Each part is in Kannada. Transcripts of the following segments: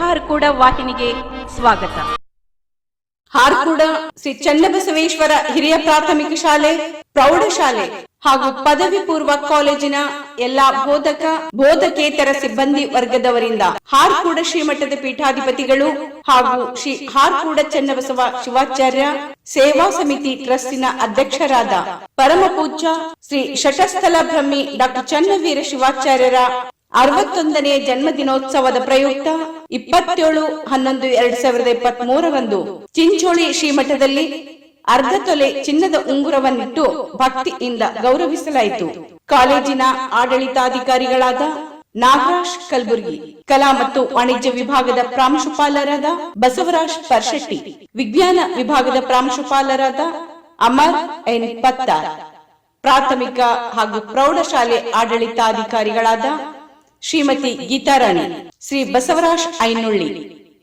ಹಾರ್ಕೂಡ ವಾಹಿನಿಗೆ ಸ್ವಾಗತ. ಹಾರ್ಕೂಡ ಶ್ರೀ ಚನ್ನಬಸವೇಶ್ವರ ಹಿರಿಯ ಪ್ರಾಥಮಿಕ ಶಾಲೆ, ಪ್ರೌಢಶಾಲೆ ಹಾಗೂ ಪದವಿ ಪೂರ್ವ ಕಾಲೇಜಿನ ಎಲ್ಲಾ ಬೋಧಕೇತರ ಸಿಬ್ಬಂದಿ ವರ್ಗದವರಿಂದ ಹಾರ್ಕೂಡ ಶ್ರೀಮಠದ ಪೀಠಾಧಿಪತಿಗಳು ಹಾಗೂ ಶ್ರೀ ಹಾರ್ಕೂಡ ಚನ್ನಬಸವ ಶಿವಾಚಾರ್ಯ ಸೇವಾ ಸಮಿತಿ ಟ್ರಸ್ಟಿನ ಅಧ್ಯಕ್ಷರಾದ ಪರಮ ಪೂಜ್ಯ ಶ್ರೀ ಶಟಸ್ಥಲ ಬ್ರಹ್ಮಿ ಡಾಕ್ಟರ್ ಚನ್ನವೀರ ಶಿವಾಚಾರ್ಯರ 61ನೇ ಜನ್ಮದಿನೋತ್ಸವದ ಪ್ರಯುಕ್ತ 27/11/2023 ಚಿಂಚೋಳಿ ಶ್ರೀಮಠದಲ್ಲಿ ಅರ್ಧ ತೊಲೆ ಚಿನ್ನದ ಉಂಗುರವನ್ನಿಟ್ಟು ಭಕ್ತಿಯಿಂದ ಗೌರವಿಸಲಾಯಿತು. ಕಾಲೇಜಿನ ಆಡಳಿತಾಧಿಕಾರಿಗಳಾದ ನಾಗರಾಜ್ ಕಲ್ಬುರ್ಗಿ, ಕಲಾ ಮತ್ತು ವಾಣಿಜ್ಯ ವಿಭಾಗದ ಪ್ರಾಂಶುಪಾಲರಾದ ಬಸವರಾಜ್ ಪರ್ಶೆಟ್ಟಿ, ವಿಜ್ಞಾನ ವಿಭಾಗದ ಪ್ರಾಂಶುಪಾಲರಾದ ಅಮರ್ ಎನ್ ಪತ್ತಾರ್, ಪ್ರಾಥಮಿಕ ಹಾಗೂ ಪ್ರೌಢಶಾಲೆ ಆಡಳಿತಾಧಿಕಾರಿಗಳಾದ ಶ್ರೀಮತಿ ಗೀತಾರಾಣಿ, ಶ್ರೀ ಬಸವರಾಜ್ ಐನುಳ್ಳಿ,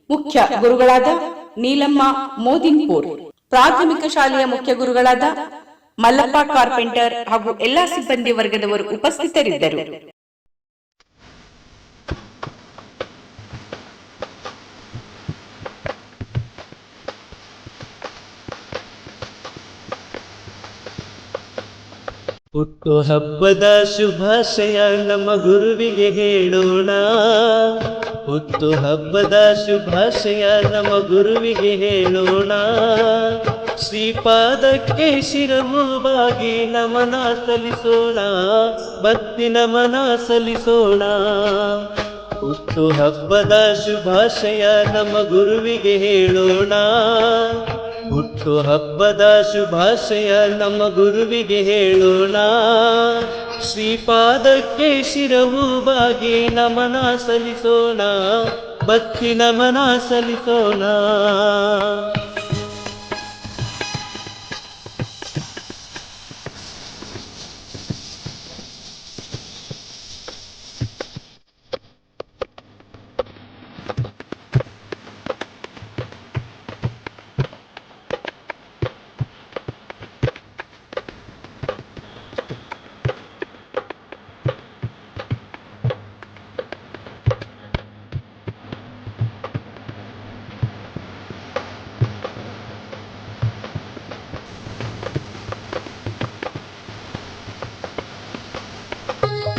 ಮುಖ್ಯ ಗುರುಗಳಾದ ನೀಲಮ್ಮ ಮೋದಿನ್ಪುರ್, ಪ್ರಾಥಮಿಕ ಶಾಲೆಯ ಮುಖ್ಯ ಗುರುಗಳಾದ ಮಲ್ಲಪ್ಪ ಕಾರ್ಪೆಂಟರ್ ಹಾಗೂ ಎಲ್ಲಾ ಸಿಬ್ಬಂದಿ ವರ್ಗದವರು ಉಪಸ್ಥಿತರಿದ್ದರು. ಹುಟ್ಟು ಹಬ್ಬದ ಶುಭಾಶಯ ನಮ್ಮ ಗುರುವಿಗೆ ಹೇಳೋಣ. ಹುಟ್ಟು ಹಬ್ಬದ ಶುಭಾಶಯ ನಮ್ಮ ಗುರುವಿಗೆ ಹೇಳೋಣ. ಶ್ರೀಪಾದಕ್ಕೆ ಶಿರಮುಬಾಗಿ ನಮನ ಸಲ್ಲಿಸೋಣ, ಭಕ್ತಿ ನಮನ ಸಲ್ಲಿಸೋಣ. ಹುಟ್ಟು ಹಬ್ಬದ ಶುಭಾಶಯ ನಮ್ಮ ಗುರುವಿಗೆ ಹೇಳೋಣ. ಹುಟ್ಟು ಹಬ್ಬದ ಶುಭಾಶಯ ನಮ್ಮ ಗುರುವಿಗೆ ಹೇಳೋಣ. ಶ್ರೀಪಾದಕ್ಕೆ ಶಿರಮುಬಾಗಿ ನಮನ ಸಲ್ಲಿಸೋಣ, ಭಕ್ತಿ ನಮನ ಸಲ್ಲಿಸೋಣ.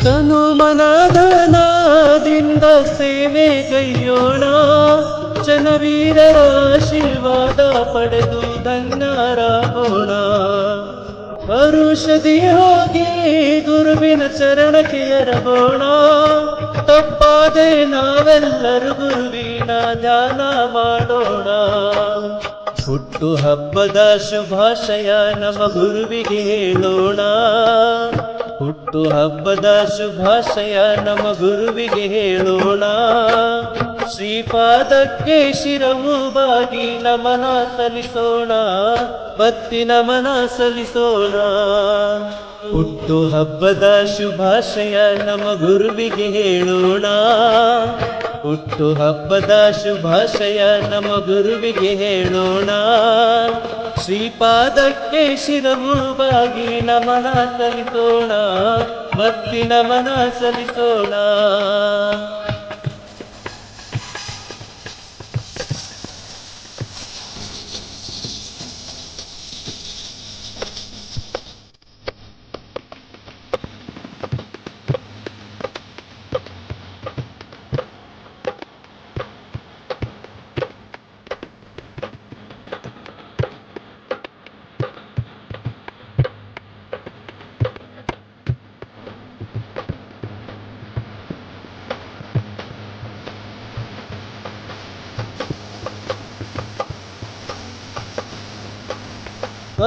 ತನು ಮನಧನದಿಂದ ಸೇವೆ ಕೈಯೋಣ, ಚನ್ನವೀರರ ಆಶೀರ್ವಾದ ಪಡೆದು ಧನ್ಯರಾಗೋಣ. ಪರುಷದಿ ಹೋಗಿ ಗುರುವಿನ ಚರಣಕ್ಕೆ ಎರಗೋಣ. ತಪ್ಪಾದೆ ನಾವೆಲ್ಲರೂ ಗುರುವಿನ ಧ್ಯಾನ ಮಾಡೋಣ. ಹುಟ್ಟು ಹಬ್ಬದ ಶುಭಾಶಯ ನಮ್ಮ ಗುರುವಿಗೆ ಹೇಳೋಣ. ಹುಟ್ಟು ಹಬ್ಬದ ಶುಭಾಶಯ ನಮ್ಮ ಗುರುವಿಗೆ ಹೇಳೋಣ. ಶ್ರೀಪಾದಕ್ಕೆ ಶಿರಮುಬಾಗಿ ನಮನ ಸಲ್ಲಿಸೋಣ, ಭಕ್ತಿ ನಮನ ಸಲ್ಲಿಸೋಣ. ಹುಟ್ಟು ಹಬ್ಬದ ಶುಭಾಶಯ ನಮ್ಮ ಗುರುವಿಗೆ ಹೇಳೋಣ. ಹುಟ್ಟು ಹಬ್ಬದ ಶುಭಾಶಯ ನಮ್ಮ ಗುರುವಿಗೆ ಹೇಳೋಣ. ಶ್ರೀಪಾದಕ್ಕೆ ಶಿರಮುಬಾಗಿ ನಮನ ಸಲ್ಲಿಸೋಣ, ಭಕ್ತಿ ನಮನ ಸಲ್ಲಿಸೋಣ.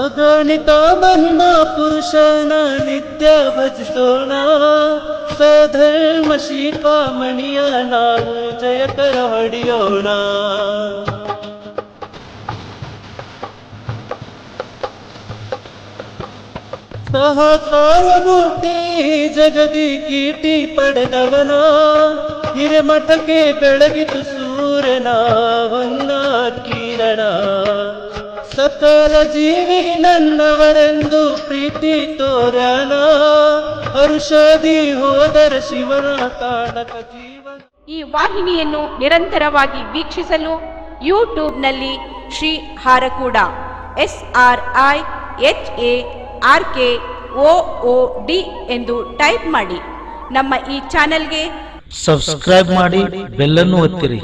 ಅಗಣಿತ ಮಹಿಮಾ ಪುರುಷನ ನಿತ್ಯ ಭಜಿಸೋಣ. ಸ್ವಧರ್ಮ ಶಿಖಾಮಣಿಯ ನಾವು ಜಯಕರ ಹೊಡೆಯೋಣ. ಸಹಕಾರಮೂರ್ತಿ ಜಗದಿ ಕೀರ್ತಿ ಪಡೆದವನ, ಹಿರೇಮಠಕ್ಕೆ ಬೆಳಗಿತು ಸೂರ್ಯನ ಹೊನ್ನ ಕಿರಣ. ಸಕಲ ಜೀವಿ ನನ್ನವರೆಂದು ಪ್ರೀತಿ ತೋರಣ, ಹರುಷದಿ ಹೋದರ ಶಿವನ ಕಾಣಕ ಜೀವನ. ಈ ವಾಹಿನಿಯನ್ನು ನಿರಂತರವಾಗಿ ವೀಕ್ಷಿಸಲು ಯೂಟ್ಯೂಬ್ನಲ್ಲಿ ಶ್ರೀ ಹಾರಕೂಡ SRIHARKOOD ಎಂದು ಟೈಪ್ ಮಾಡಿ. ನಮ್ಮ ಈ ಚಾನೆಲ್ಗೆ ಸಬ್ಸ್ಕ್ರೈಬ್ ಮಾಡಿ, ಬೆಲ್ ಅನ್ನು ಒತ್ತಿರಿ.